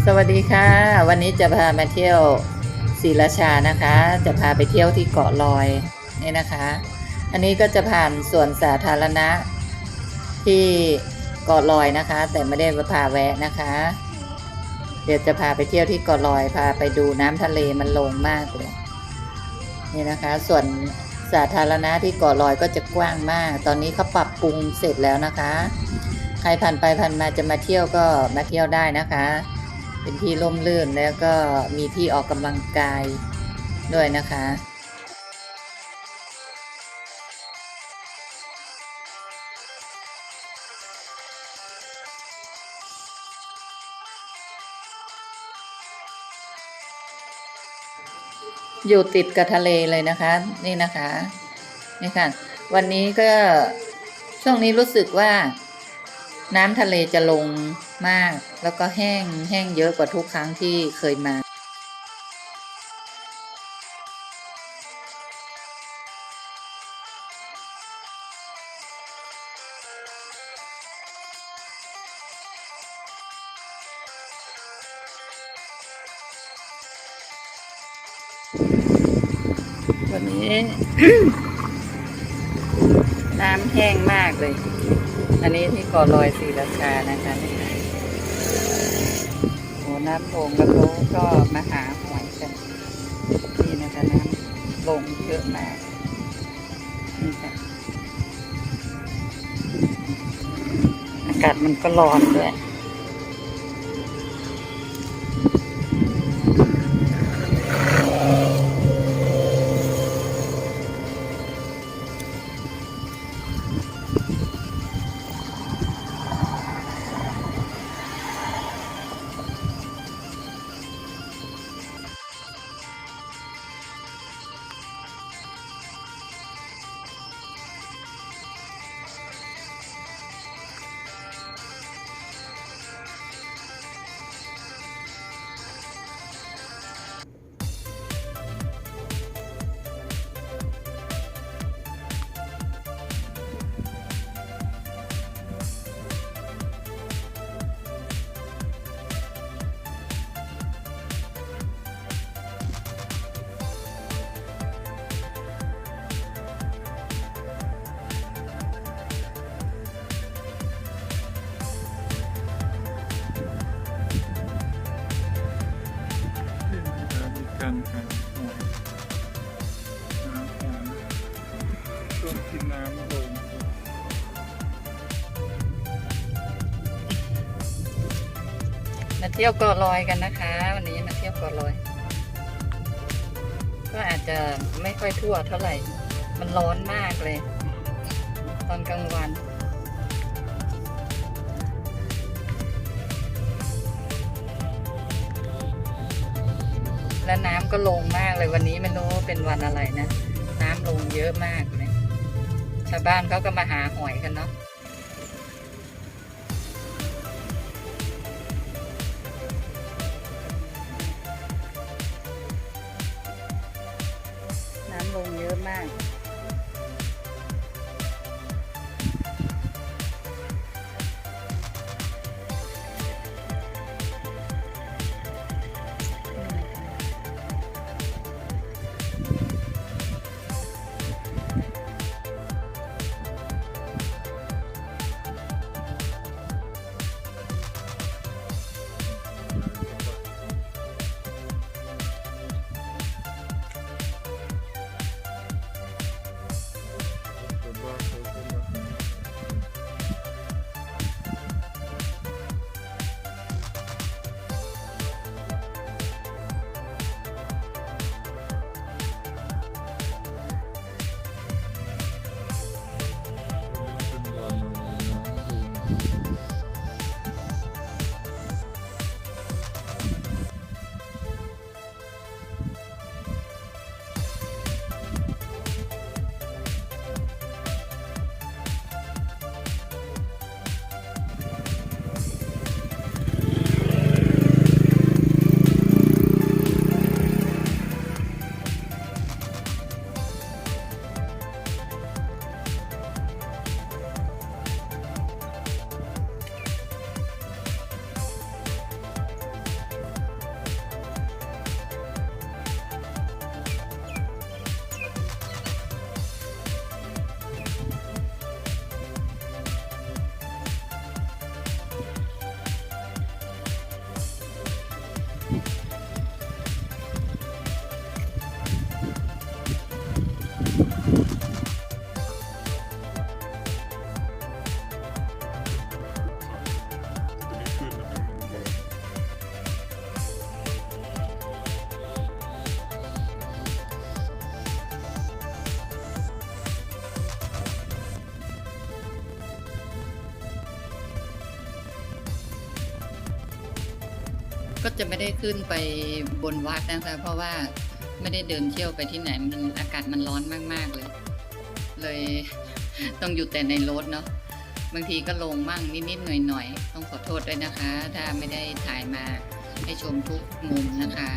สวัสดีค่ะวันนี้จะพามาเที่ยวศรีราชานะคะจะพาไปเที่ยวที่เกาะลอยนี่นะคะอันนี้ก็จะผ่านสวนสาธารณะที่เกาะลอยนะคะแต่ไม่ได้พาแวะนะคะเดี๋ยวจะพาไปเที่ยวที่เกาะลอยพาไปดูน้ำทะเลมันลงมากเลยนี่นะคะส่วนสาธารณะที่เกาะลอยก็จะกว้างมากตอนนี้เขาปรับปรุงเสร็จแล้วนะคะใครผ่านไปผ่านมาจะมาเที่ยวก็มาเที่ยวได้นะคะเป็นที่ร่มรื่นแล้วก็มีที่ออกกำลังกายด้วยนะคะอยู่ติดกับทะเลเลยนะคะนี่นะคะนี่ค่ะวันนี้ก็ช่วงนี้รู้สึกว่าน้ำทะเลจะลงมากแล้วก็แห้งเยอะกว่าทุกครั้งที่เคยมาวันนี้ น้ำแห้งมากเลย อันนี้ที่เกาะลอยศรีราชานะคะโอ้น้ำลงแล้วเขาก็มาหาหอยกันนี่นะคะน้ำลงเยอะมากนี่ค่ะอากาศมันก็ร้อนด้วยการหาหอยช่วงที่น้ำลงมาเที่ยวเกาะลอยกันนะคะวันนี้มาเที่ยวเกาะลอย ก็อาจจะไม่ค่อยทั่วเท่าไหร่ มันร้อนมากเลย ตอนกลางวันและน้ำก็ลงมากเลยวันนี้ไม่รู้เป็นวันอะไรนะน้ำลงเยอะมากเลยชาวบ้านเขาก็มาหาหอยกันเนาะน้ำลงเยอะมาก ก็จะไม่ได้ขึ้นไปบนวัดนะคะ เพราะว่าไม่ได้เดินเที่ยวไปที่ไหนมันอากาศมันร้อนมากๆเลย เลยต้องอยู่แต่ในรถเนาะบางทีก็ลงมั่งนิดๆหน่อยๆต้องขอโทษด้วยนะคะ ถ้าไม่ได้ถ่ายมาให้ชมทุกมุมนะคะ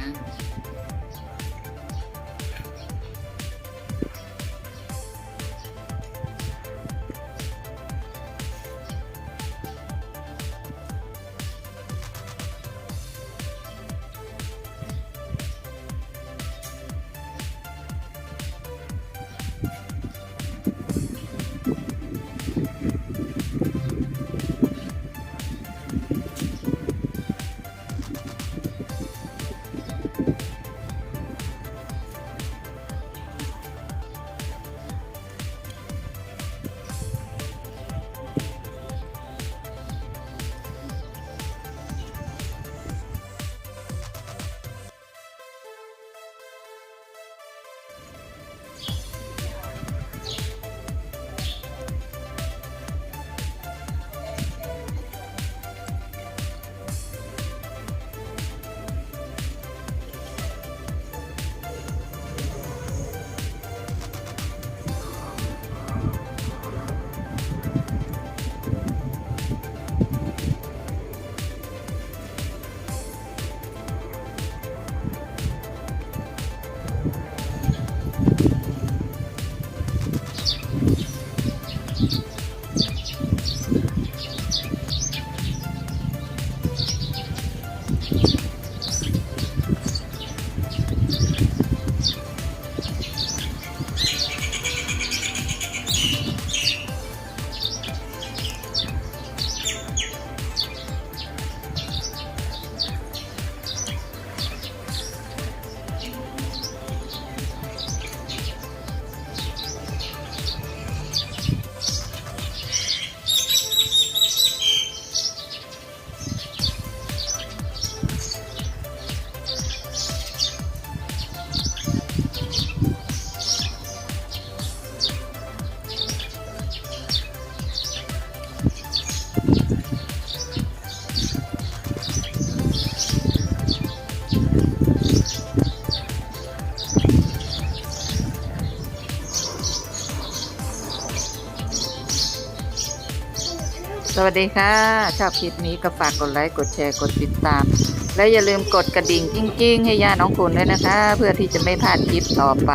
สวัสดีค่ะ ชอบคลิปนี้ก็ฝากกดไลค์กดแชร์กดติดตาม และอย่าลืมกดกระดิ่งกิ้งๆให้ย่าน้องคุณด้วยนะคะ เพื่อที่จะไม่พลาดคลิปต่อไป